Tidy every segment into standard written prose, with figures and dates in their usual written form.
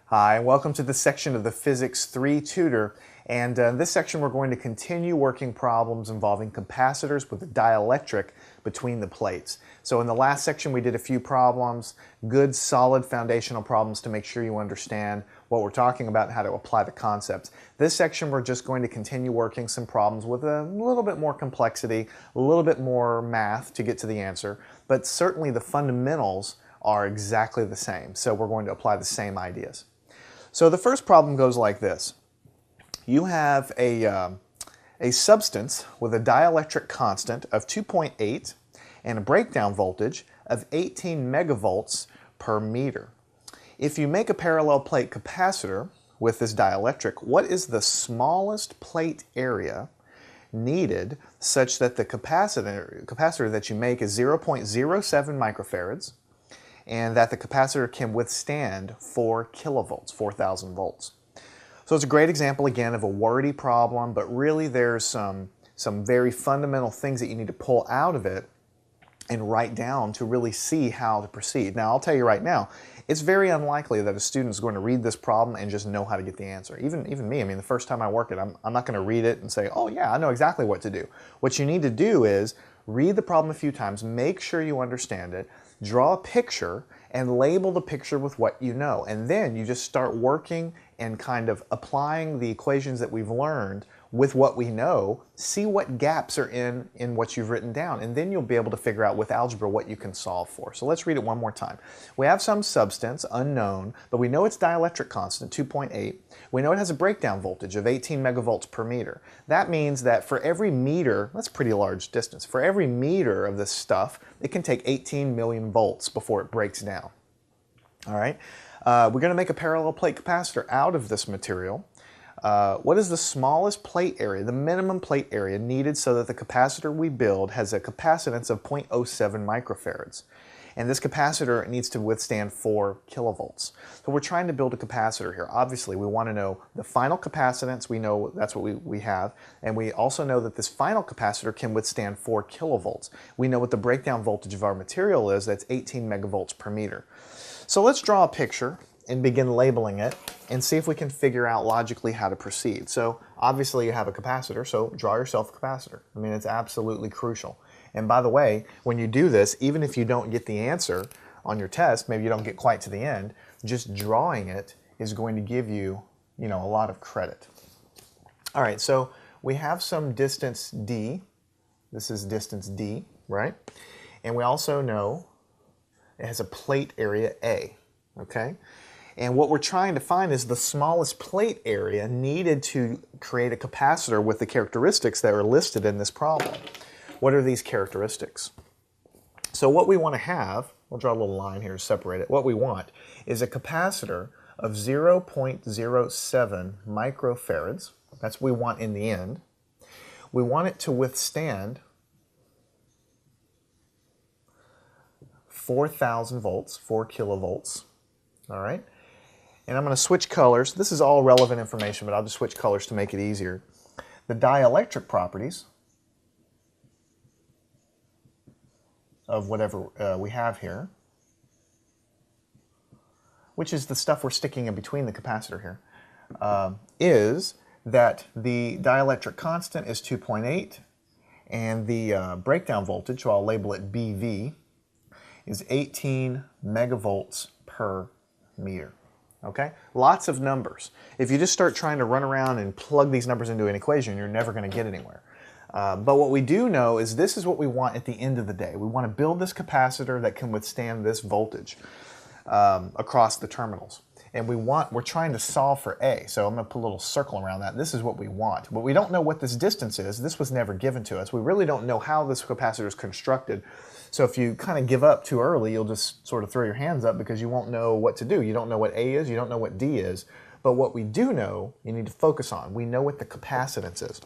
Hi, and welcome to this section of the Physics 3 tutor. And in this section we're going to continue working problems involving capacitors with a dielectric between the plates. So in the last section we did a few problems, good solid foundational problems to make sure you understand what we're talking about and how to apply the concepts. This section we're just going to continue working some problems with a little bit more complexity, a little bit more math to get to the answer, but certainly the fundamentals are exactly the same. So we're going to apply the same ideas. So the first problem goes like this. You have a substance with a dielectric constant of 2.8 and a breakdown voltage of 18 megavolts per meter. If you make a parallel plate capacitor with this dielectric, what is the smallest plate area needed such that the capacitor that you make is 0.07 microfarads and that the capacitor can withstand 4 kilovolts, 4,000 volts. So it's a great example again of a wordy problem, but really there's some very fundamental things that you need to pull out of it and write down to really see how to proceed. Now I'll tell you right now, it's very unlikely that a student is going to read this problem and just know how to get the answer. Even me, I mean the first time I work it, I'm not going to read it and say, oh yeah, I know exactly what to do. What you need to do is read the problem a few times, make sure you understand it, draw a picture and label the picture with what you know. And then you just start working and kind of applying the equations that we've learned with what we know, see what gaps are in what you've written down, and then you'll be able to figure out with algebra what you can solve for. So let's read it one more time. We have some substance, unknown, but we know its dielectric constant, 2.8. We know it has a breakdown voltage of 18 megavolts per meter. That means that for every meter, that's a pretty large distance, for every meter of this stuff, it can take 18 million volts before it breaks down. All right, we're going to make a parallel plate capacitor out of this material. What is the smallest plate area, the minimum plate area needed so that the capacitor we build has a capacitance of 0.07 microfarads? And this capacitor needs to withstand 4 kilovolts. So we're trying to build a capacitor here. Obviously, we want to know the final capacitance. We know that's what we have. And we also know that this final capacitor can withstand 4 kilovolts. We know what the breakdown voltage of our material is. That's 18 megavolts per meter. So let's draw a picture and begin labeling it and see if we can figure out logically how to proceed. So obviously you have a capacitor, so draw yourself a capacitor. I mean, it's absolutely crucial. And by the way, when you do this, even if you don't get the answer on your test, maybe you don't get quite to the end, just drawing it is going to give you, a lot of credit. All right, so we have some distance D. This is distance D, right? And we also know it has a plate area A, okay? And what we're trying to find is the smallest plate area needed to create a capacitor with the characteristics that are listed in this problem. What are these characteristics? So what we want to have, we'll draw a little line here to separate it. What we want is a capacitor of 0.07 microfarads. That's what we want in the end. We want it to withstand 4,000 volts, 4 kilovolts, all right? And I'm going to switch colors. This is all relevant information, but I'll just switch colors to make it easier. The dielectric properties of whatever we have here, which is the stuff we're sticking in between the capacitor here, is that the dielectric constant is 2.8 and the breakdown voltage, so I'll label it BV, is 18 megavolts per meter. Okay? Lots of numbers. If you just start trying to run around and plug these numbers into an equation, you're never going to get anywhere. But what we do know is this is what we want at the end of the day. We want to build this capacitor that can withstand this voltage across the terminals. And we're trying to solve for A. So I'm going to put a little circle around that. This is what we want. But we don't know what this distance is. This was never given to us. We really don't know how this capacitor is constructed. So if you kind of give up too early, you'll just sort of throw your hands up because you won't know what to do. You don't know what A is, you don't know what D is. But what we do know, you need to focus on. We know what the capacitance is.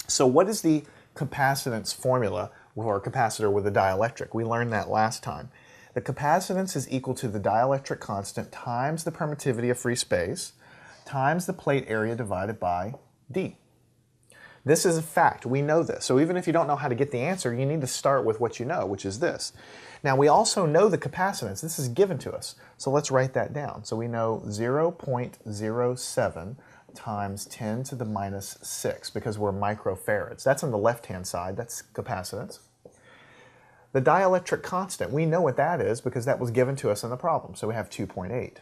So what is the capacitance formula for a capacitor with a dielectric? We learned that last time. The capacitance is equal to the dielectric constant times the permittivity of free space times the plate area divided by D. This is a fact. We know this. So even if you don't know how to get the answer, you need to start with what you know, which is this. Now we also know the capacitance. This is given to us. So let's write that down. So we know 0.07 times 10 to the minus 6 because we're microfarads. That's on the left-hand side. That's capacitance. The dielectric constant, we know what that is because that was given to us in the problem. So we have 2.8.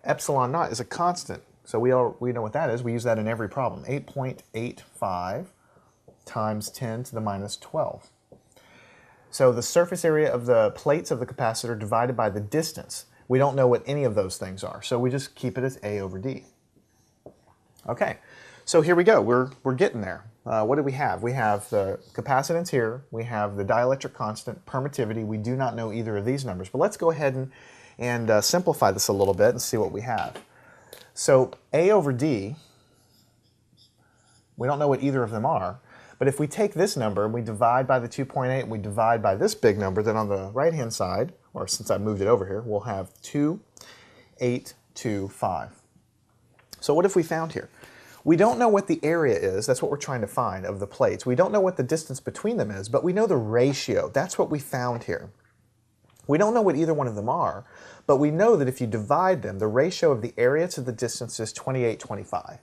Epsilon naught is a constant. So we know what that is. We use that in every problem. 8.85 times 10 to the minus 12. So the surface area of the plates of the capacitor divided by the distance. We don't know what any of those things are. So we just keep it as A over D. Okay, so here we go. We're getting there. What do we have? We have the capacitance here. We have the dielectric constant, permittivity. We do not know either of these numbers. But let's go ahead and simplify this a little bit and see what we have. So A over D, we don't know what either of them are. But if we take this number and we divide by the 2.8 and we divide by this big number, then on the right-hand side, or since I moved it over here, we'll have 2.825. So what have we found here? We don't know what the area is. That's what we're trying to find of the plates. We don't know what the distance between them is, but we know the ratio. That's what we found here. We don't know what either one of them are, but we know that if you divide them, the ratio of the area to the distance is 28.25.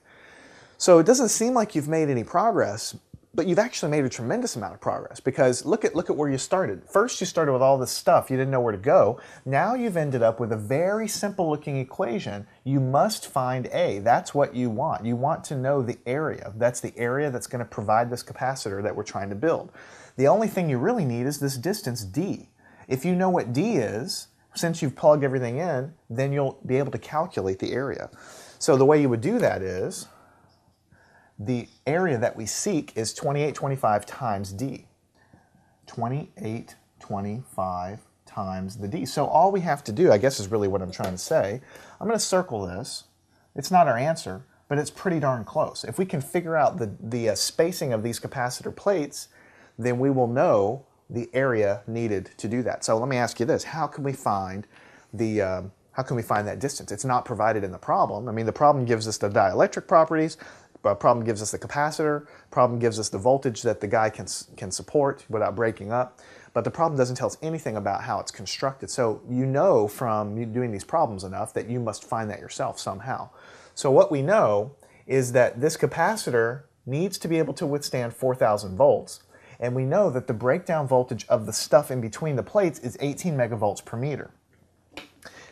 So it doesn't seem like you've made any progress, but you've actually made a tremendous amount of progress because look at where you started. First you started with all this stuff, you didn't know where to go. Now you've ended up with a very simple looking equation. You must find A. That's what you want. You want to know the area. That's the area that's going to provide this capacitor that we're trying to build. The only thing you really need is this distance D. If you know what D is, since you've plugged everything in, then you'll be able to calculate the area. So the way you would do that is the area that we seek is 2825 times D. 2825 times the D. So all we have to do, I guess is really what I'm trying to say, I'm going to circle this. It's not our answer, but it's pretty darn close. If we can figure out the spacing of these capacitor plates, then we will know the area needed to do that. So let me ask you this, how can we find that distance? It's not provided in the problem. I mean, the problem gives us the dielectric properties, problem gives us the capacitor, problem gives us the voltage that the guy can support without breaking up, but the problem doesn't tell us anything about how it's constructed. So you know from you doing these problems enough that you must find that yourself somehow. So what we know is that this capacitor needs to be able to withstand 4,000 volts, and we know that the breakdown voltage of the stuff in between the plates is 18 megavolts per meter.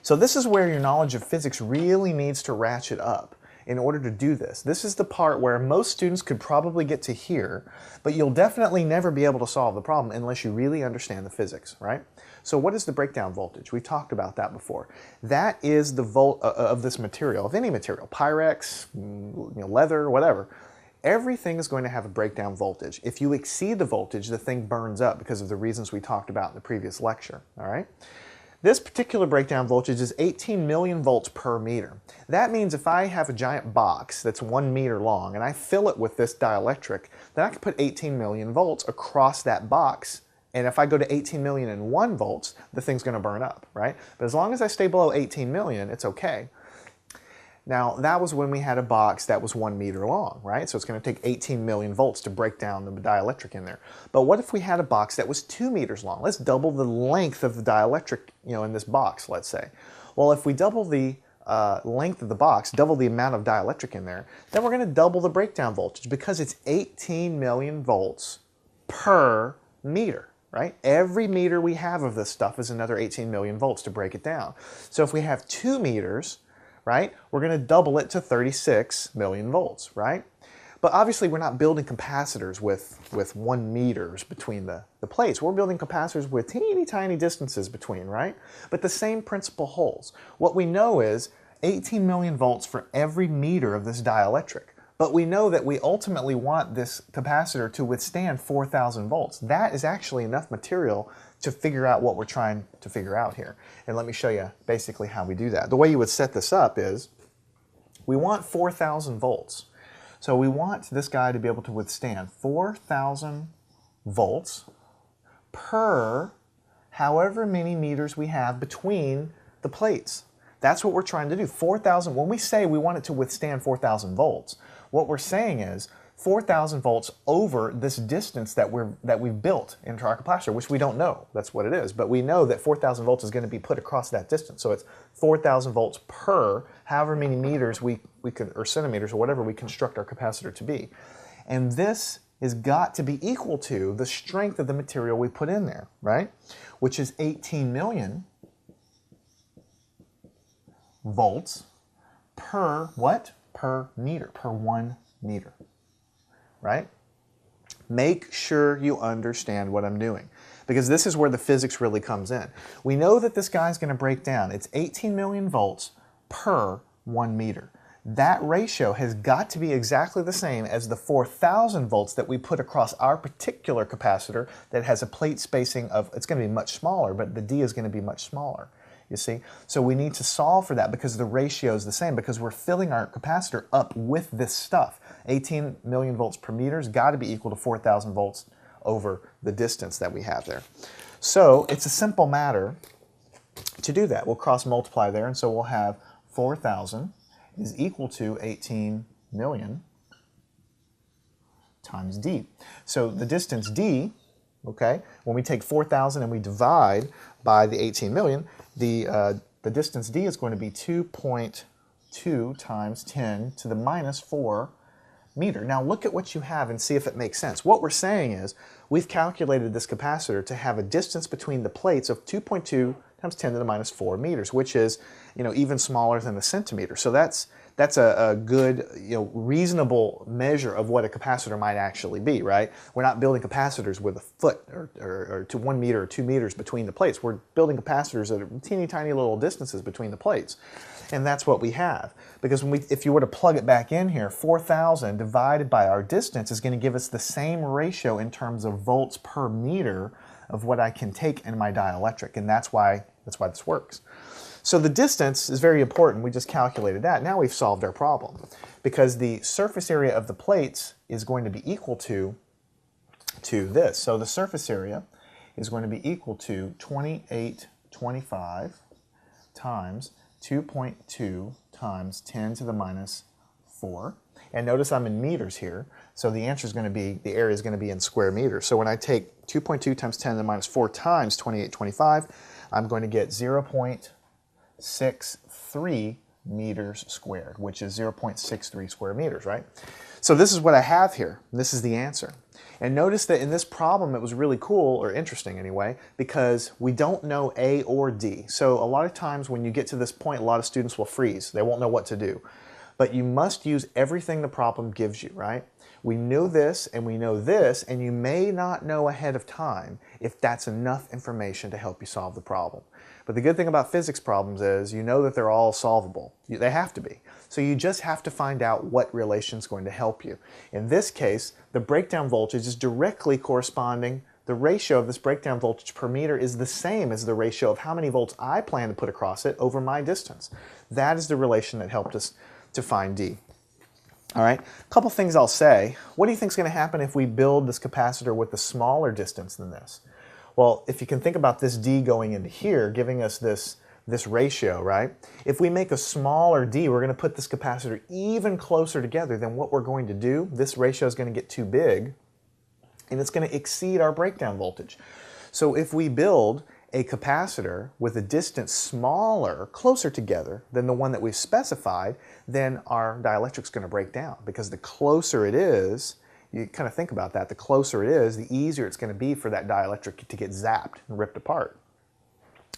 So this is where your knowledge of physics really needs to ratchet up in order to do this. This is the part where most students could probably get to here, but you'll definitely never be able to solve the problem unless you really understand the physics, right? So what is the breakdown voltage? We've talked about that before. That is the volt of this material, of any material, Pyrex, leather, whatever. Everything is going to have a breakdown voltage. If you exceed the voltage, the thing burns up because of the reasons we talked about in the previous lecture, all right? This particular breakdown voltage is 18 million volts per meter. That means if I have a giant box that's 1 meter long and I fill it with this dielectric, then I can put 18 million volts across that box, and if I go to 18 million and 1 volts, the thing's going to burn up, right? But as long as I stay below 18 million, it's okay. Now, that was when we had a box that was 1 meter long, right? So it's going to take 18 million volts to break down the dielectric in there. But what if we had a box that was 2 meters long? Let's double the length of the dielectric, in this box, let's say. Well, if we double the length of the box, double the amount of dielectric in there, then we're going to double the breakdown voltage because it's 18 million volts per meter, right? Every meter we have of this stuff is another 18 million volts to break it down. So if we have 2 meters, right, we're going to double it to 36 million volts, right? But obviously we're not building capacitors with 1 meters between the plates. We're building capacitors with teeny tiny distances between, right? But the same principle holds. What we know is 18 million volts for every meter of this dielectric. But we know that we ultimately want this capacitor to withstand 4,000 volts. That is actually enough material to figure out what we're trying to figure out here. And let me show you basically how we do that. The way you would set this up is we want 4,000 volts. So we want this guy to be able to withstand 4,000 volts per however many meters we have between the plates. That's what we're trying to do. 4,000, when we say we want it to withstand 4,000 volts, what we're saying is 4,000 volts over this distance that we've built into our capacitor, which we don't know. That's what it is. But we know that 4,000 volts is going to be put across that distance. So it's 4,000 volts per however many meters we could, or centimeters or whatever we construct our capacitor to be. And this has got to be equal to the strength of the material we put in there, right? Which is 18 million volts per what? Per meter, per 1 meter, right? Make sure you understand what I'm doing, because this is where the physics really comes in. We know that this guy's going to break down. It's 18 million volts per 1 meter. That ratio has got to be exactly the same as the 4,000 volts that we put across our particular capacitor that has a plate spacing of, it's going to be much smaller, but the D is going to be much smaller. You see? So we need to solve for that because the ratio is the same, because we're filling our capacitor up with this stuff. 18 million volts per meter has got to be equal to 4,000 volts over the distance that we have there. So it's a simple matter to do that. We'll cross multiply there, and so we'll have 4,000 is equal to 18 million times D. So the distance D, okay, when we take 4,000 and we divide by the 18 million, the distance D is going to be 2.2 times 10 to the minus 4 meter. Now look at what you have and see if it makes sense. What we're saying is we've calculated this capacitor to have a distance between the plates of 2.2 times 10 to the minus 4 meters, which is, even smaller than a centimeter. So that's a good, reasonable measure of what a capacitor might actually be, right? We're not building capacitors with a foot or to 1 meter or 2 meters between the plates. We're building capacitors at teeny tiny little distances between the plates. And that's what we have. Because if you were to plug it back in here, 4,000 divided by our distance is going to give us the same ratio in terms of volts per meter of what I can take in my dielectric. And that's why this works. So the distance is very important. We just calculated that. Now we've solved our problem, because the surface area of the plates is going to be equal to this. So the surface area is going to be equal to 2825 times 2.2 times 10 to the minus 4. And notice I'm in meters here, so the answer is going to be, the area is going to be in square meters. So when I take 2.2 times 10 to the minus 4 times 2825, I'm going to get 0.63 meters squared, which is 0.63 square meters, right? So this is what I have here. This is the answer. And notice that in this problem it was really cool, or interesting anyway, because we don't know A or D. So a lot of times when you get to this point, a lot of students will freeze. They won't know what to do. But you must use everything the problem gives you, right? We know this and we know this, and you may not know ahead of time if that's enough information to help you solve the problem. But the good thing about physics problems is you know that they're all solvable. They have to be. So you just have to find out what relation is going to help you. In this case, the breakdown voltage is directly corresponding. The ratio of this breakdown voltage per meter is the same as the ratio of how many volts I plan to put across it over my distance. That is the relation that helped us to find D. All right, a couple things I'll say. What do you think is going to happen if we build this capacitor with a smaller distance than this? Well, if you can think about this D going into here, giving us this ratio, right? If we make a smaller D, we're going to put this capacitor even closer together than what we're going to do. This ratio is going to get too big, and it's going to exceed our breakdown voltage. So if we build a capacitor with a distance smaller, closer together than the one that we've specified, then our dielectric's going to break down, because the closer it is, you kind of think about that, the closer it is, the easier it's going to be for that dielectric to get zapped and ripped apart.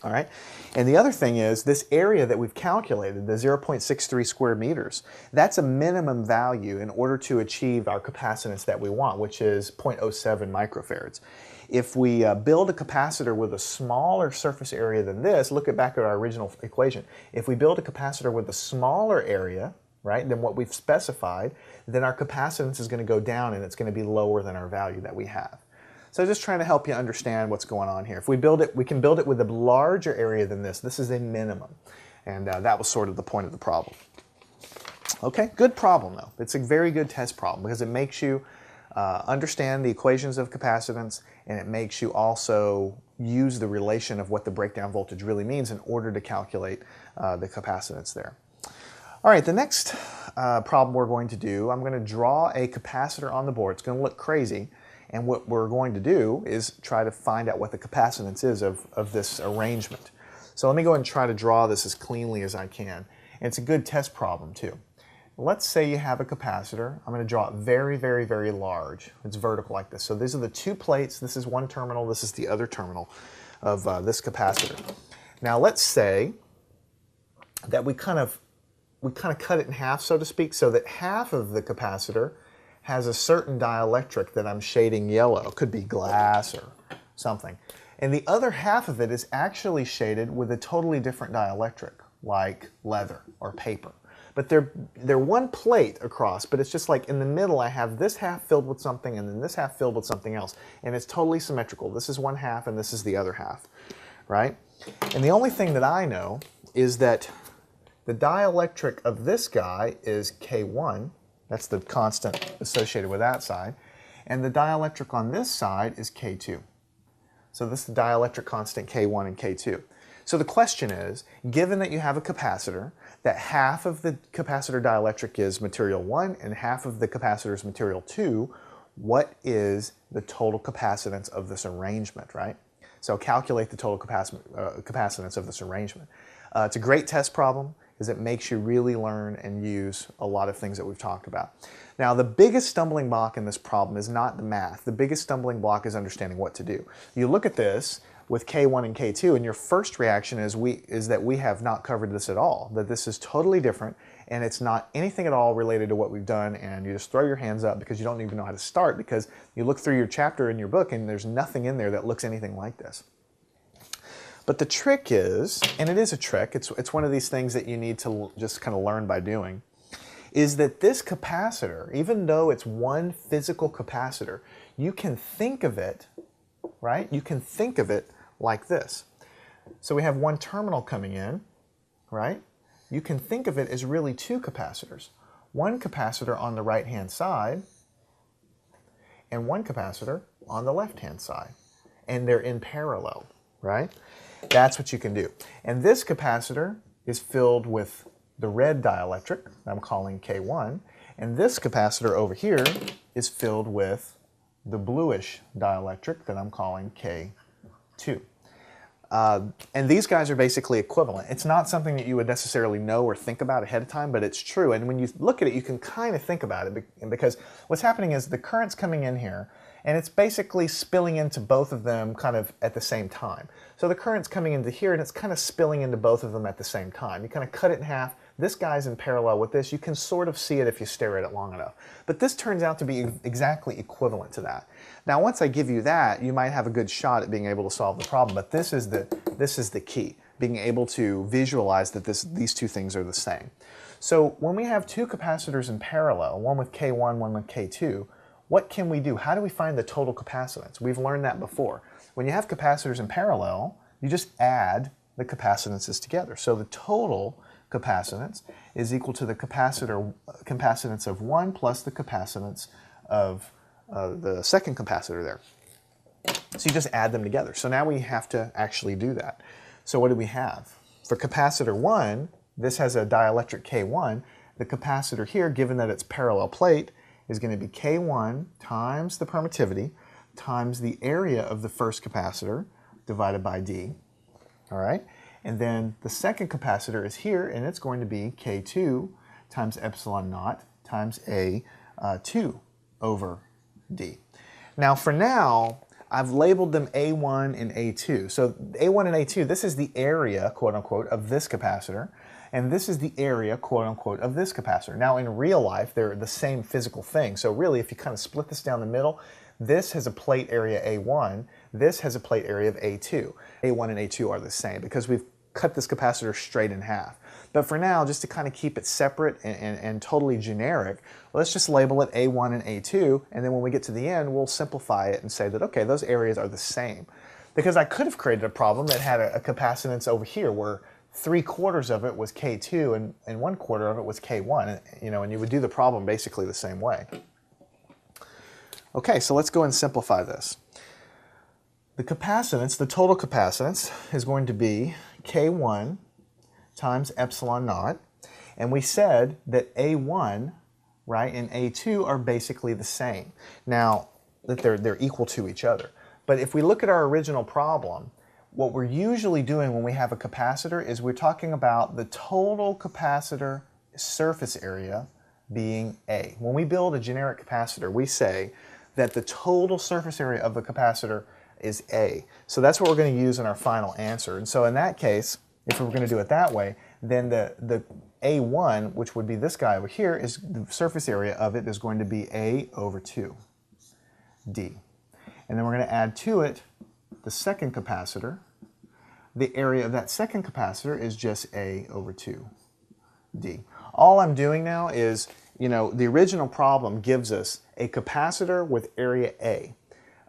All right, and the other thing is this area that we've calculated, the 0.63 square meters, that's a minimum value in order to achieve our capacitance that we want, which is 0.07 microfarads. If we build a capacitor with a smaller surface area than this, look back at our original equation. If we build a capacitor with a smaller area, right, than what we've specified, then our capacitance is going to go down and it's going to be lower than our value that we have. So just trying to help you understand what's going on here. If we build it, we can build it with a larger area than this. This is a minimum. And that was sort of the point of the problem. Okay, good problem though. It's a very good test problem because it makes you understand the equations of capacitance, and it makes you also use the relation of what the breakdown voltage really means in order to calculate the capacitance there. All right, the next problem we're going to do, I'm going to draw a capacitor on the board. It's going to look crazy. And what we're going to do is try to find out what the capacitance is of this arrangement. So let me go ahead and try to draw this as cleanly as I can. And it's a good test problem too. Let's say you have a capacitor. I'm going to draw it very, very, very large. It's vertical like this. So these are the two plates. This is one terminal. This is the other terminal of this capacitor. Now let's say that we kind of cut it in half, so to speak, so that half of the capacitor has a certain dielectric that I'm shading yellow. It could be glass or something. And the other half of it is actually shaded with a totally different dielectric, like leather or paper. But they're one plate across, but it's just like in the middle I have this half filled with something and then this half filled with something else. And it's totally symmetrical. This is one half and this is the other half, right? And the only thing that I know is that the dielectric of this guy is K1. That's the constant associated with that side. And the dielectric on this side is K2. So this is the dielectric constant K1 and K2. So the question is, given that you have a capacitor, that half of the capacitor dielectric is material 1 and half of the capacitor is material 2, what is the total capacitance of this arrangement, right? So calculate the total capacitance of this arrangement. It's a great test problem because it makes you really learn and use a lot of things that we've talked about. Now, the biggest stumbling block in this problem is not the math. The biggest stumbling block is understanding what to do. You look at this with K1 and K2, and your first reaction is that we have not covered this at all, that this is totally different, and it's not anything at all related to what we've done, and you just throw your hands up because you don't even know how to start, because you look through your chapter in your book and there's nothing in there that looks anything like this. But the trick is, and it is a trick, it's one of these things that you need to just kind of learn by doing, is that this capacitor, even though it's one physical capacitor, you can think of it, right? You can think of it like this. So we have one terminal coming in, right? You can think of it as really two capacitors. One capacitor on the right-hand side and one capacitor on the left-hand side. And they're in parallel, right? That's what you can do. And this capacitor is filled with the red dielectric, that I'm calling K1, and this capacitor over here is filled with the bluish dielectric that I'm calling K2. And these guys are basically equivalent. It's not something that you would necessarily know or think about ahead of time, but it's true. And when you look at it, you can kind of think about it, because what's happening is the current's coming in here, and it's basically spilling into both of them kind of at the same time. So the current's coming into here, and it's kind of spilling into both of them at the same time. You kind of cut it in half. This guy's in parallel with this. You can sort of see it if you stare at it long enough. But this turns out to be exactly equivalent to that. Now, once I give you that, you might have a good shot at being able to solve the problem. But this is the key, being able to visualize that these two things are the same. So when we have two capacitors in parallel, one with K1, one with K2, what can we do? How do we find the total capacitance? We've learned that before. When you have capacitors in parallel, you just add the capacitances together. So the total capacitance is equal to the capacitance of 1 plus the capacitance of the second capacitor there. So you just add them together. So now we have to actually do that. So what do we have? For capacitor 1, this has a dielectric K1. The capacitor here, given that it's parallel plate, is going to be K1 times the permittivity times the area of the first capacitor divided by D. All right? And then the second capacitor is here, and it's going to be K2 times epsilon naught times A2 over D. Now, for now, I've labeled them A1 and A2. So A1 and A2, this is the area, quote unquote, of this capacitor, and this is the area, quote unquote, of this capacitor. Now, in real life, they're the same physical thing. So really, if you kind of split this down the middle, this has a plate area A1, this has a plate area of A2. A1 and A2 are the same because we've cut this capacitor straight in half. But for now, just to kind of keep it separate and totally generic, let's just label it A1 and A2, and then when we get to the end, we'll simplify it and say that, okay, those areas are the same. Because I could have created a problem that had a capacitance over here where 3/4 of it was K2 and 1/4 of it was K1, and you would do the problem basically the same way. Okay, so let's go and simplify this. The capacitance, the total capacitance, is going to be K1 times epsilon naught. And we said that A1, right, and A2 are basically the same. Now, that they're equal to each other. But if we look at our original problem, what we're usually doing when we have a capacitor is we're talking about the total capacitor surface area being A. When we build a generic capacitor, we say that the total surface area of the capacitor is A. So that's what we're going to use in our final answer. And so in that case, if we're going to do it that way, then the A1, which would be this guy over here, is the surface area of it is going to be A over 2, D. And then we're going to add to it the second capacitor. The area of that second capacitor is just A over 2, D. All I'm doing now is, the original problem gives us a capacitor with area A.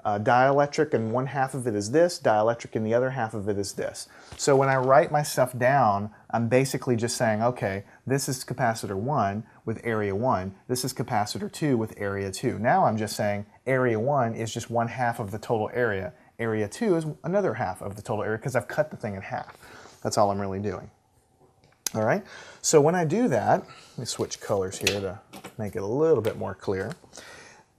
Dielectric and one half of it is this, dielectric and the other half of it is this. So when I write my stuff down, I'm basically just saying, okay, this is capacitor 1 with area 1, this is capacitor 2 with area 2. Now I'm just saying area 1 is just one half of the total area. Area 2 is another half of the total area because I've cut the thing in half. That's all I'm really doing. All right, so when I do that, let me switch colors here to make it a little bit more clear.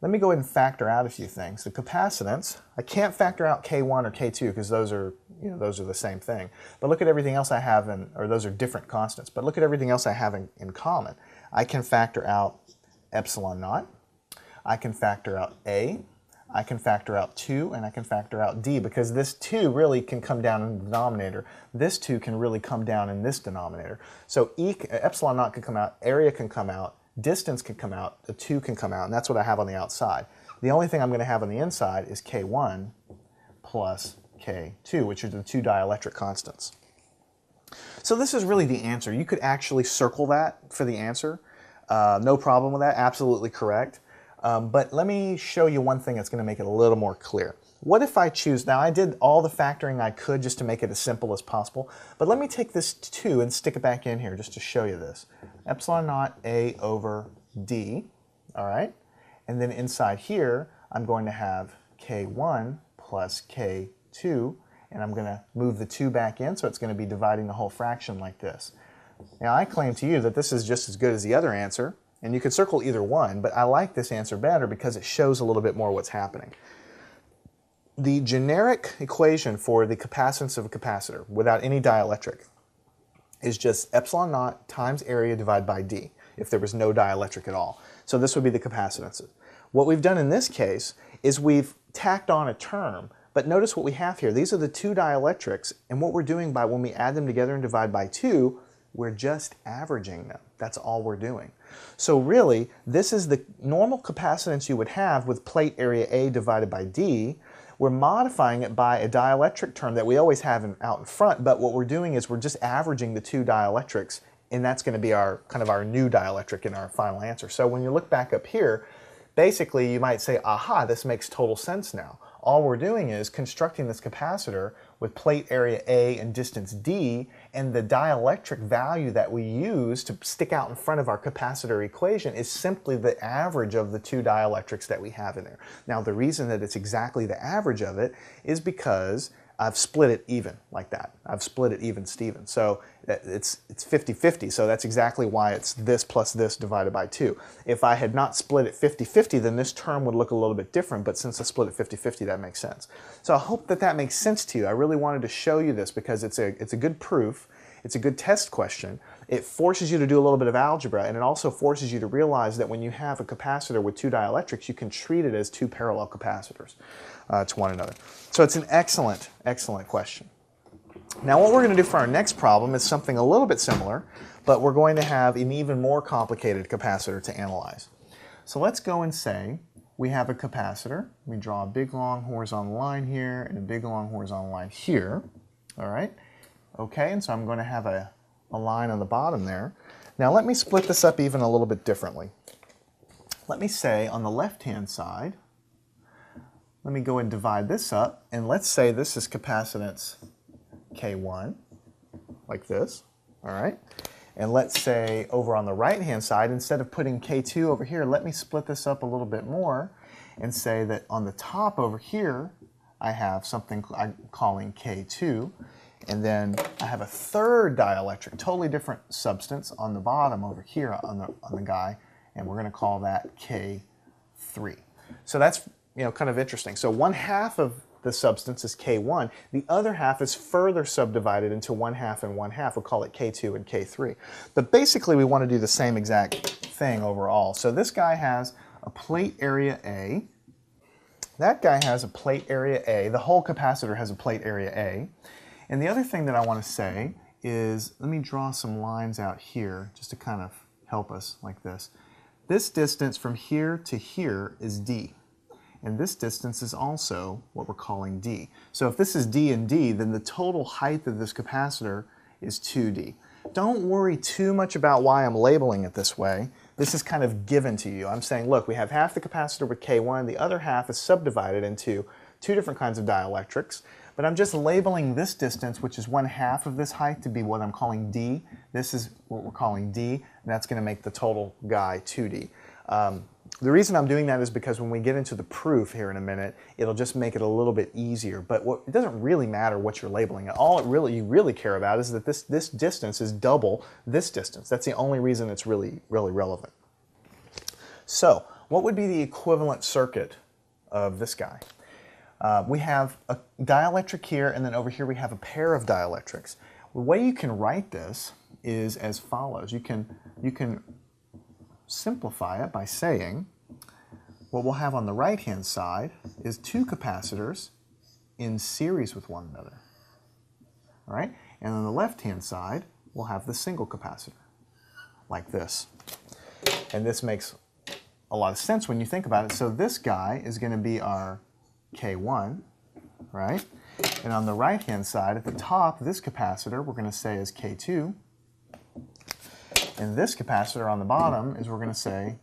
Let me go ahead and factor out a few things. The capacitance, I can't factor out K1 or K2 because those are the same thing. But look at everything else I have or those are different constants. But look at everything else I have in common. I can factor out epsilon naught. I can factor out A. I can factor out 2, and I can factor out D, because this 2 really can come down in the denominator. This 2 can really come down in this denominator. So epsilon naught can come out, area can come out, distance can come out, the 2 can come out, and that's what I have on the outside. The only thing I'm going to have on the inside is K1 plus K2, which are the two dielectric constants. So this is really the answer. You could actually circle that for the answer. No problem with that, absolutely correct. But let me show you one thing that's going to make it a little more clear. What if I choose, now I did all the factoring I could just to make it as simple as possible, but let me take this 2 and stick it back in here just to show you this. Epsilon naught A over D, all right? And then inside here, I'm going to have K1 plus K2, and I'm going to move the 2 back in, so it's going to be dividing the whole fraction like this. Now I claim to you that this is just as good as the other answer, and you could circle either one, but I like this answer better because it shows a little bit more what's happening. The generic equation for the capacitance of a capacitor without any dielectric is just epsilon naught times area divided by D, if there was no dielectric at all. So this would be the capacitance. What we've done in this case is we've tacked on a term, but notice what we have here. These are the two dielectrics, and what we're doing by when we add them together and divide by 2, we're just averaging them. That's all we're doing. So really, this is the normal capacitance you would have with plate area A divided by D. We're modifying it by a dielectric term that we always have out in front, but what we're doing is we're just averaging the two dielectrics, and that's going to be our kind of our new dielectric in our final answer. So when you look back up here, basically you might say, aha, this makes total sense now. All we're doing is constructing this capacitor with plate area A and distance D, and the dielectric value that we use to stick out in front of our capacitor equation is simply the average of the two dielectrics that we have in there. Now the reason that it's exactly the average of it is because I've split it even like that. I've split it even Steven. So it's 50-50, so that's exactly why it's this plus this divided by 2. If I had not split it 50-50, then this term would look a little bit different, but since I split it 50-50, that makes sense. So I hope that that makes sense to you. I really wanted to show you this because it's a good proof. It's a good test question. It forces you to do a little bit of algebra, and it also forces you to realize that when you have a capacitor with two dielectrics, you can treat it as two parallel capacitors to one another. So it's an excellent, excellent question. Now what we're going to do for our next problem is something a little bit similar, but we're going to have an even more complicated capacitor to analyze. So let's go and say we have a capacitor. We draw a big long horizontal line here and a big long horizontal line here. All right. Okay, and so I'm going to have a line on the bottom there. Now let me split this up even a little bit differently. Let me say on the left-hand side, let me go and divide this up, and let's say this is capacitance K1, like this, all right? And let's say over on the right-hand side, instead of putting K2 over here, let me split this up a little bit more and say that on the top over here, I have something I'm calling K2. And then I have a third dielectric, totally different substance on the bottom over here on the guy, and we're going to call that K3. So that's kind of interesting. So 1/2 of the substance is K1. The other half is further subdivided into 1/2 and 1/2. We'll call it K2 and K3. But basically we want to do the same exact thing overall. So this guy has a plate area A. That guy has a plate area A. The whole capacitor has a plate area A. And the other thing that I want to say is, let me draw some lines out here just to kind of help us like this. This distance from here to here is D. And this distance is also what we're calling D. So if this is D and D, then the total height of this capacitor is 2D. Don't worry too much about why I'm labeling it this way. This is kind of given to you. I'm saying, look, we have half the capacitor with K1, the other half is subdivided into two different kinds of dielectrics, but I'm just labeling this distance, which is 1/2 of this height, to be what I'm calling D. This is what we're calling D, and that's going to make the total guy 2D. The reason I'm doing that is because when we get into the proof here in a minute, it'll just make it a little bit easier. But it doesn't really matter what you're labeling it. All you really care about is that this distance is double this distance. That's the only reason it's really relevant. So what would be the equivalent circuit of this guy? We have a dielectric here, and then over here we have a pair of dielectrics. The way you can write this is as follows. You can simplify it by saying what we'll have on the right-hand side is two capacitors in series with one another. All right? And on the left-hand side, we'll have the single capacitor, like this. And this makes a lot of sense when you think about it. So this guy is going to be our K1, right? And on the right-hand side, at the top, this capacitor, we're going to say is K2. And this capacitor on the bottom is we're going to say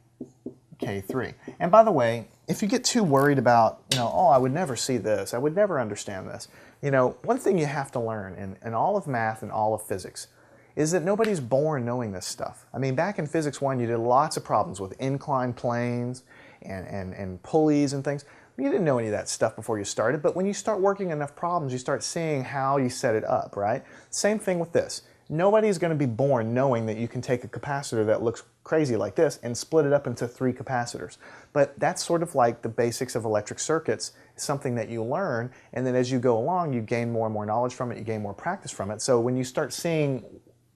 K3. And by the way, if you get too worried about, oh, I would never see this, I would never understand this, one thing you have to learn in all of math and all of physics is that nobody's born knowing this stuff. I mean, back in Physics 1, you did lots of problems with inclined planes and pulleys and things. You didn't know any of that stuff before you started, but when you start working enough problems, you start seeing how you set it up, right? Same thing with this. Nobody's going to be born knowing that you can take a capacitor that looks crazy like this and split it up into 3 capacitors. But that's sort of like the basics of electric circuits, something that you learn, and then as you go along, you gain more and more knowledge from it, you gain more practice from it. So when you start seeing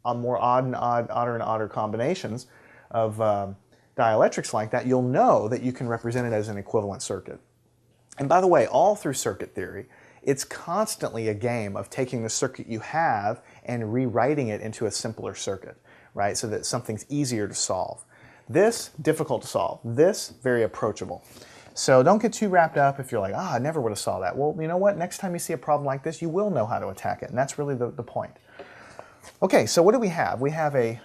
more odder and odder combinations of dielectrics like that, you'll know that you can represent it as an equivalent circuit. And by the way, all through circuit theory, it's constantly a game of taking the circuit you have and rewriting it into a simpler circuit, right? So that something's easier to solve. This, difficult to solve. This, very approachable. So don't get too wrapped up if you're like, I never would have saw that. Well, you know what? Next time you see a problem like this, you will know how to attack it. And that's really the point. Okay, so what do we have? We have a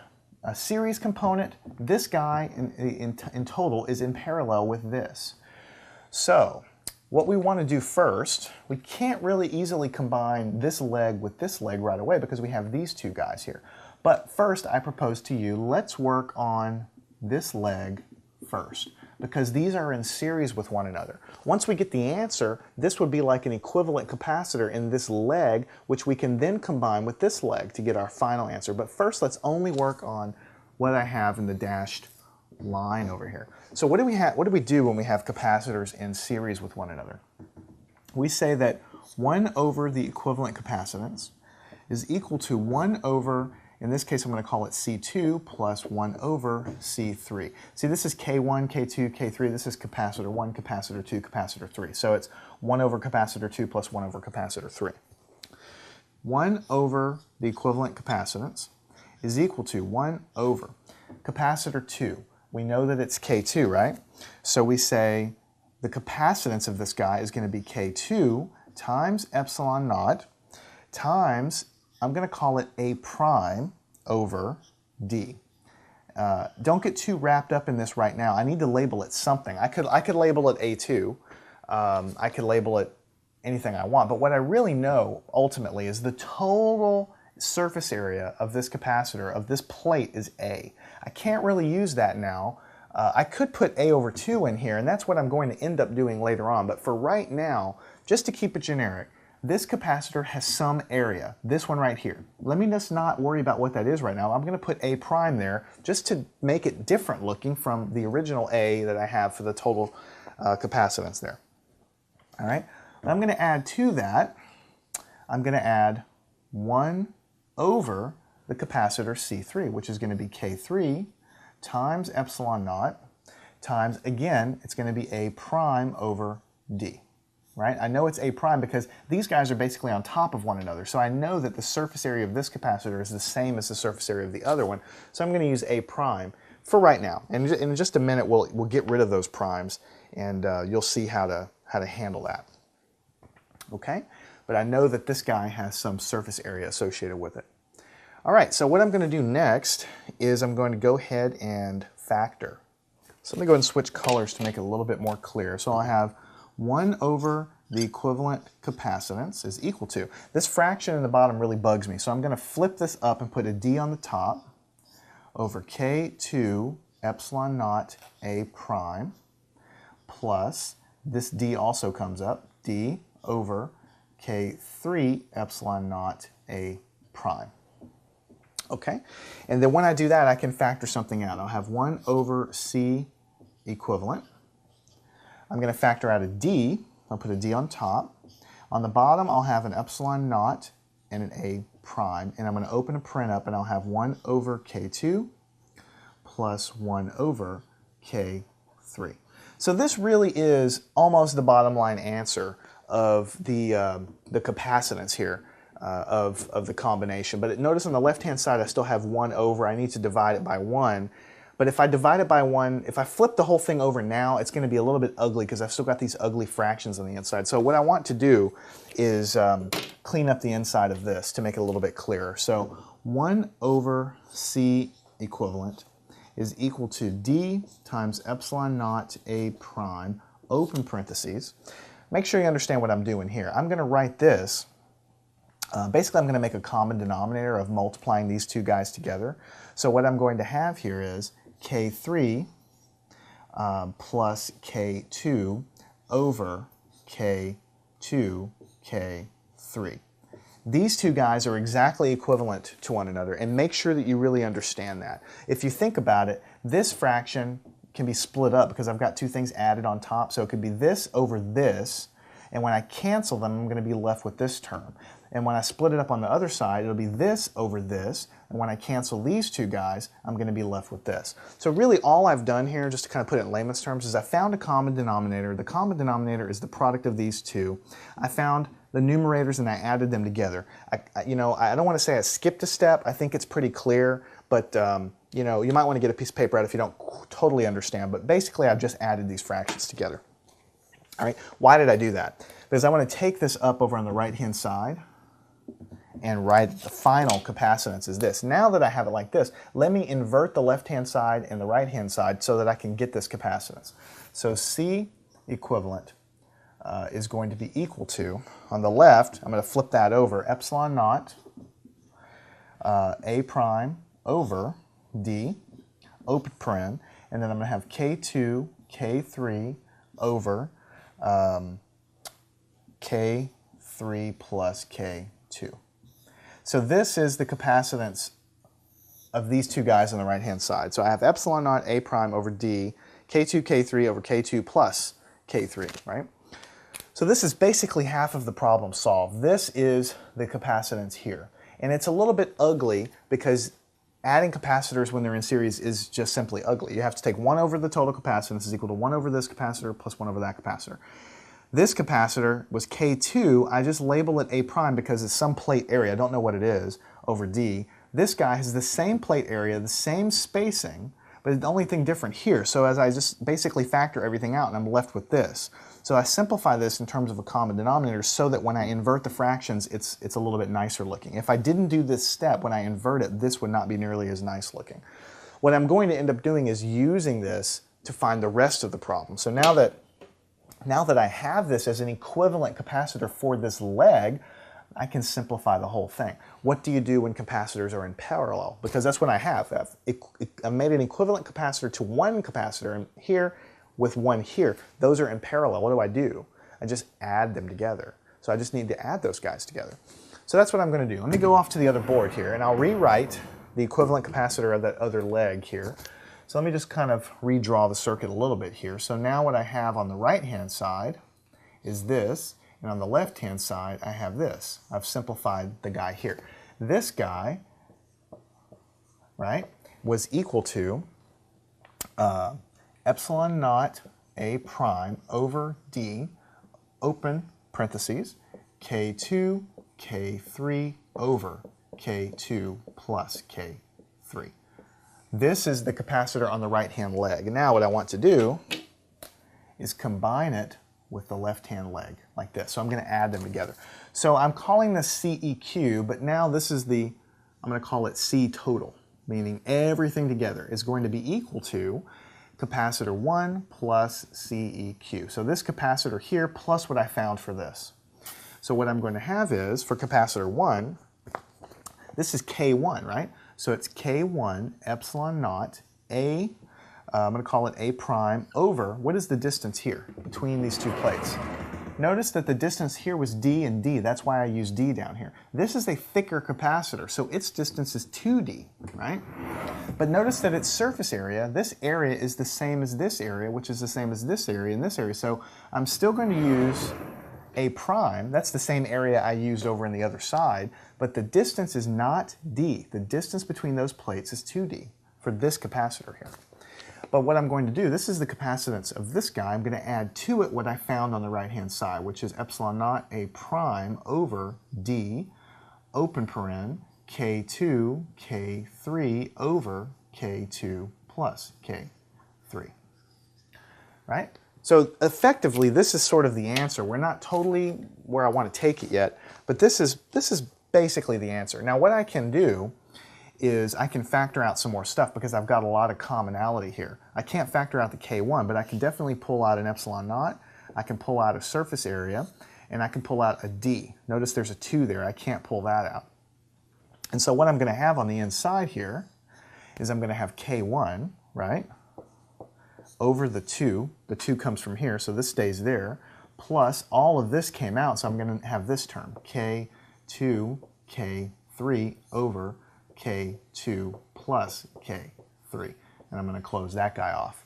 series component. This guy in total is in parallel with this. So what we want to do first, we can't really easily combine this leg with this leg right away because we have these two guys here. But first, I propose to you, let's work on this leg first because these are in series with one another. Once we get the answer, this would be like an equivalent capacitor in this leg, which we can then combine with this leg to get our final answer. But first, let's only work on what I have in the dashed line over here. So what do we do when we have capacitors in series with one another? We say that 1 over the equivalent capacitance is equal to 1 over, in this case I'm going to call it C2 plus 1 over C3. See, this is K1, K2, K3. This is capacitor 1, capacitor 2, capacitor 3. So it's 1 over capacitor 2 plus 1 over capacitor 3. 1 over the equivalent capacitance is equal to 1 over capacitor 2. We know that it's K2, right? So we say the capacitance of this guy is going to be K2 times epsilon naught times, I'm going to call it A prime over D. Don't get too wrapped up in this right now. I need to label it something. I could label it A2. I could label it anything I want. But what I really know ultimately is the total surface area of this capacitor, of this plate, is A. I can't really use that now. I could put A over 2 in here, and that's what I'm going to end up doing later on. But for right now, just to keep it generic, this capacitor has some area, this one right here. Let me just not worry about what that is right now. I'm going to put A prime there just to make it different looking from the original A that I have for the total capacitance there. All right, and I'm going to add to that, I'm going to add 1 over the capacitor C3, which is going to be K3 times epsilon naught times, again, it's going to be A prime over D. Right? I know it's A prime because these guys are basically on top of one another. So I know that the surface area of this capacitor is the same as the surface area of the other one. So I'm going to use A prime for right now. And in just a minute, we'll get rid of those primes, and you'll see how to handle that. Okay? But I know that this guy has some surface area associated with it. All right, so what I'm going to do next is I'm going to go ahead and factor. So let me go ahead and switch colors to make it a little bit more clear. So I'll have 1 over the equivalent capacitance is equal to. This fraction in the bottom really bugs me, so I'm going to flip this up and put a D on the top over K2 epsilon naught A prime plus, this D also comes up, D over K3 epsilon naught A prime. Okay, and then when I do that, I can factor something out. I'll have 1 over C equivalent. I'm going to factor out a D. I'll put a D on top. On the bottom, I'll have an epsilon naught and an A prime. And I'm going to open a print up, and I'll have 1 over K2 plus 1 over K3. So this really is almost the bottom line answer of the capacitance here of the combination. But notice on the left-hand side, I still have 1 over. I need to divide it by 1. But if I divide it by 1, if I flip the whole thing over now, it's going to be a little bit ugly because I've still got these ugly fractions on the inside. So what I want to do is clean up the inside of this to make it a little bit clearer. So 1 over C equivalent is equal to D times epsilon naught A prime, open parentheses. Make sure you understand what I'm doing here. I'm going to write this. Basically, I'm going to make a common denominator of multiplying these two guys together. So what I'm going to have here is K3 plus K2 over K2, K3. These two guys are exactly equivalent to one another, and make sure that you really understand that. If you think about it, this fraction can be split up because I've got two things added on top, so it could be this over this, and when I cancel them, I'm going to be left with this term. And when I split it up on the other side, it'll be this over this, and when I cancel these two guys, I'm going to be left with this. So really all I've done here, just to kind of put it in layman's terms, is I found a common denominator. The common denominator is the product of these two. I found the numerators and I added them together. I don't want to say I skipped a step. I think it's pretty clear, but you might want to get a piece of paper out if you don't totally understand. But basically, I've just added these fractions together. All right, why did I do that? Because I want to take this up over on the right-hand side and write the final capacitance is this. Now that I have it like this, let me invert the left-hand side and the right-hand side so that I can get this capacitance. So C equivalent is going to be equal to, on the left, I'm going to flip that over, epsilon naught A prime over D, open paren, and then I'm going to have K2, K3 over K3 plus K2. So this is the capacitance of these two guys on the right-hand side. So I have epsilon naught A prime over D, K2, K3 over K2 plus K3, right? So this is basically half of the problem solved. This is the capacitance here. And it's a little bit ugly because adding capacitors when they're in series is just simply ugly. You have to take 1 over the total capacitance is equal to 1 over this capacitor plus 1 over that capacitor. This capacitor was K2. I just label it A prime because it's some plate area, I don't know what it is, over D. This guy has the same plate area, the same spacing, but the only thing different here. So as I just basically factor everything out and I'm left with this. So I simplify this in terms of a common denominator so that when I invert the fractions, it's a little bit nicer looking. If I didn't do this step, when I invert it, this would not be nearly as nice looking. What I'm going to end up doing is using this to find the rest of the problem. So now that I have this as an equivalent capacitor for this leg, I can simplify the whole thing. What do you do when capacitors are in parallel? Because that's what I have. I've made an equivalent capacitor to one capacitor here with one here. Those are in parallel. What do? I just add them together. So I just need to add those guys together. So that's what I'm going to do. Let me go off to the other board here, and I'll rewrite the equivalent capacitor of that other leg here. So let me just kind of redraw the circuit a little bit here. So now what I have on the right-hand side is this, and on the left-hand side I have this. I've simplified the guy here. This guy, right, was equal to epsilon naught A prime over D, open parentheses, K2, K3 over K2 plus K3. This is the capacitor on the right-hand leg. And now what I want to do is combine it with the left-hand leg, like this. So I'm going to add them together. So I'm calling this CEQ, but now this is the, I'm going to call it C total, meaning everything together is going to be equal to capacitor 1 plus CEQ. So this capacitor here plus what I found for this. So what I'm going to have is, for capacitor 1, this is K1, right? So it's K1 epsilon naught A, I'm going to call it A prime, over, what is the distance here between these two plates? Notice that the distance here was D and D. That's why I use D down here. This is a thicker capacitor, so its distance is 2D, right? But notice that its surface area, this area is the same as this area, which is the same as this area and this area. So I'm still going to use A prime. That's the same area I used over on the other side, but the distance is not D. The distance between those plates is 2D for this capacitor here. But what I'm going to do, this is the capacitance of this guy. I'm going to add to it what I found on the right-hand side, which is epsilon naught A prime over D, open paren, K2, K3 over K2 plus K3, right? So effectively, this is sort of the answer. We're not totally where I want to take it yet, but this is basically the answer. Now what I can do is I can factor out some more stuff because I've got a lot of commonality here. I can't factor out the K1, but I can definitely pull out an epsilon naught, I can pull out a surface area, and I can pull out a D. Notice there's a 2 there, I can't pull that out. And so what I'm going to have on the inside here is I'm going to have K1, right, over the 2 comes from here, so this stays there, plus all of this came out, so I'm going to have this term, K2, K3 over K2 plus K3, and I'm going to close that guy off.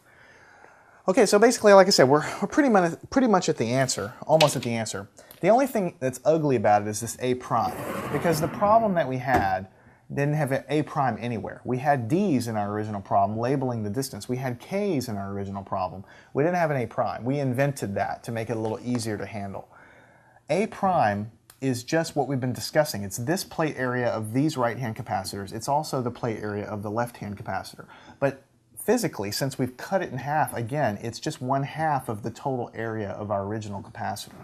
Okay, so basically, like I said, we're pretty much at the answer, almost at the answer. The only thing that's ugly about it is this A prime, because the problem that we had didn't have an A prime anywhere. We had D's in our original problem, labeling the distance. We had K's in our original problem. We didn't have an A prime. We invented that to make it a little easier to handle. A prime is just what we've been discussing. It's this plate area of these right-hand capacitors. It's also the plate area of the left-hand capacitor. But physically, since we've cut it in half, again, it's just 1/2 of the total area of our original capacitor.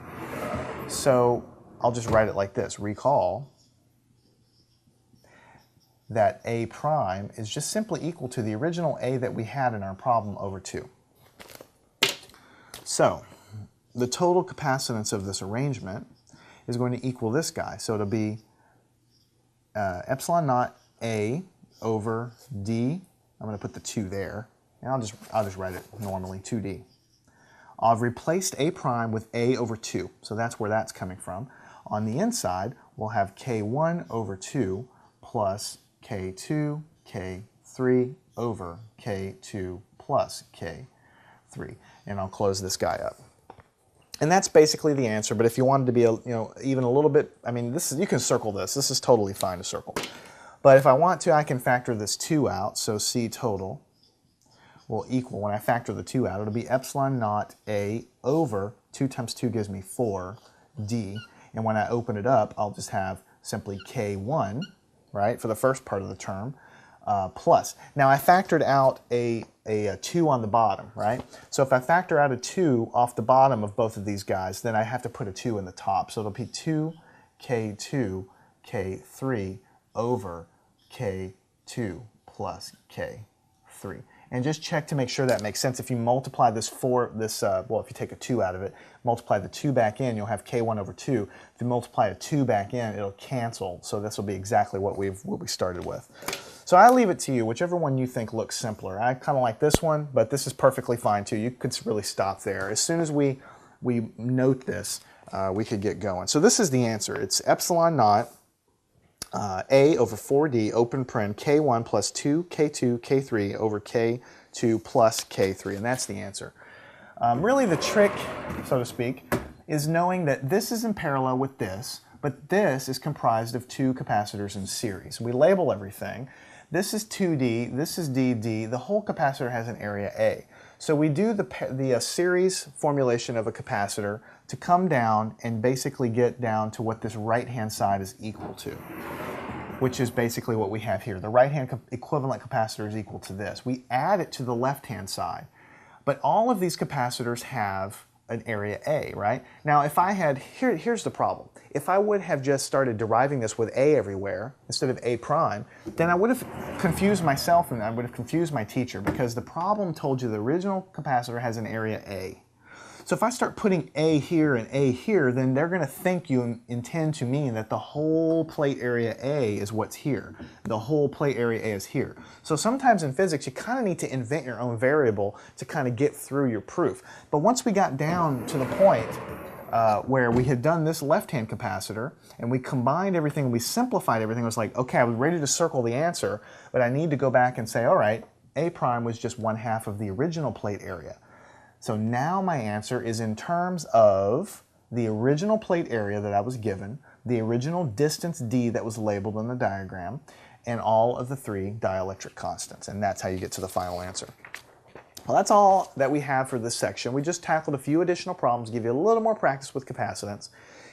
So I'll just write it like this. Recall that A prime is just simply equal to the original A that we had in our problem over 2. So the total capacitance of this arrangement is going to equal this guy. So it'll be epsilon naught A over D. I'm going to put the 2 there, and I'll just write it normally, 2D. I've replaced A prime with A over 2, so that's where that's coming from. On the inside, we'll have K1 over 2 plus K2, K3 over K2 plus K3, and I'll close this guy up. And that's basically the answer, but if you wanted to be even a little bit, I mean, you can circle this. This is totally fine to circle. But if I want to, I can factor this 2 out, so C total will equal, when I factor the 2 out, it'll be epsilon naught A over 2 times 2 gives me 4D. And when I open it up, I'll just have simply K1, right, for the first part of the term, plus. Now I factored out a 2 on the bottom, right? So if I factor out a 2 off the bottom of both of these guys, then I have to put a 2 in the top. So it'll be 2K2, K3 over K2 plus K3. And just check to make sure that makes sense. If you multiply this well, if you take a 2 out of it, multiply the 2 back in, you'll have K1 over 2. If you multiply a 2 back in, it'll cancel. So this will be exactly what we started with. So I leave it to you, whichever one you think looks simpler. I kind of like this one, but this is perfectly fine too. You could really stop there. As soon as we note this, we could get going. So this is the answer. It's epsilon naught A over 4D open paren K1 plus 2 K2 K3 over K2 plus K3, and that's the answer. Really the trick, so to speak, is knowing that this is in parallel with this, but this is comprised of two capacitors in series. We label everything. This is 2D, this is DD, the whole capacitor has an area A. So we do the series formulation of a capacitor to come down and basically get down to what this right-hand side is equal to, which is basically what we have here. The right-hand equivalent capacitor is equal to this. We add it to the left-hand side, but all of these capacitors have an area A, right? Now if I had, here's the problem. If I would have just started deriving this with A everywhere instead of A prime, then I would have confused myself and I would have confused my teacher, because the problem told you the original capacitor has an area A. So if I start putting A here and A here, then they're going to think you intend to mean that the whole plate area A is what's here. The whole plate area A is here. So sometimes in physics, you kind of need to invent your own variable to kind of get through your proof. But once we got down to the point where we had done this left-hand capacitor and we combined everything, we simplified everything, it was like, okay, I was ready to circle the answer, but I need to go back and say, all right, A prime was just 1/2 of the original plate area. So now my answer is in terms of the original plate area that I was given, the original distance d that was labeled in the diagram, and all of the 3 dielectric constants. And that's how you get to the final answer. Well, that's all that we have for this section. We just tackled a few additional problems, give you a little more practice with capacitance.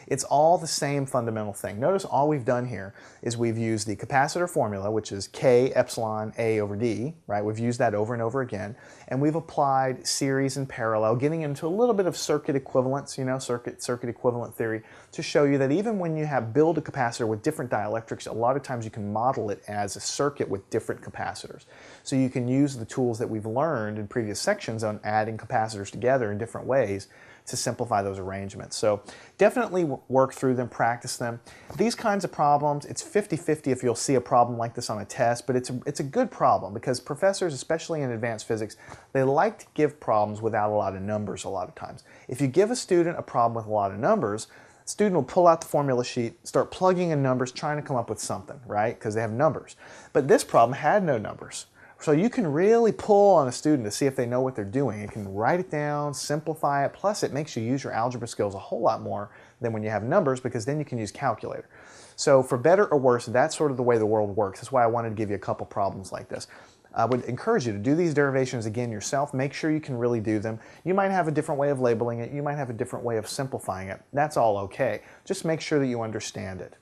It's all the same fundamental thing. Notice all we've done here is we've used the capacitor formula, which is K epsilon A over D, right? We've used that over and over again, and we've applied series and parallel, getting into a little bit of circuit equivalence, you know, circuit equivalent theory, to show you that even when you build a capacitor with different dielectrics, a lot of times you can model it as a circuit with different capacitors. So you can use the tools that we've learned in previous sections on adding capacitors together in different ways to simplify those arrangements. So definitely work through them, practice them. These kinds of problems, it's 50-50 if you'll see a problem like this on a test, but it's a good problem because professors, especially in advanced physics, they like to give problems without a lot of numbers a lot of times. If you give a student a problem with a lot of numbers, the student will pull out the formula sheet, start plugging in numbers, trying to come up with something, right? Because they have numbers. But this problem had no numbers. So you can really pull on a student to see if they know what they're doing. You can write it down, simplify it, plus it makes you use your algebra skills a whole lot more than when you have numbers, because then you can use calculator. So for better or worse, that's sort of the way the world works. That's why I wanted to give you a couple problems like this. I would encourage you to do these derivations again yourself. Make sure you can really do them. You might have a different way of labeling it. You might have a different way of simplifying it. That's all okay. Just make sure that you understand it.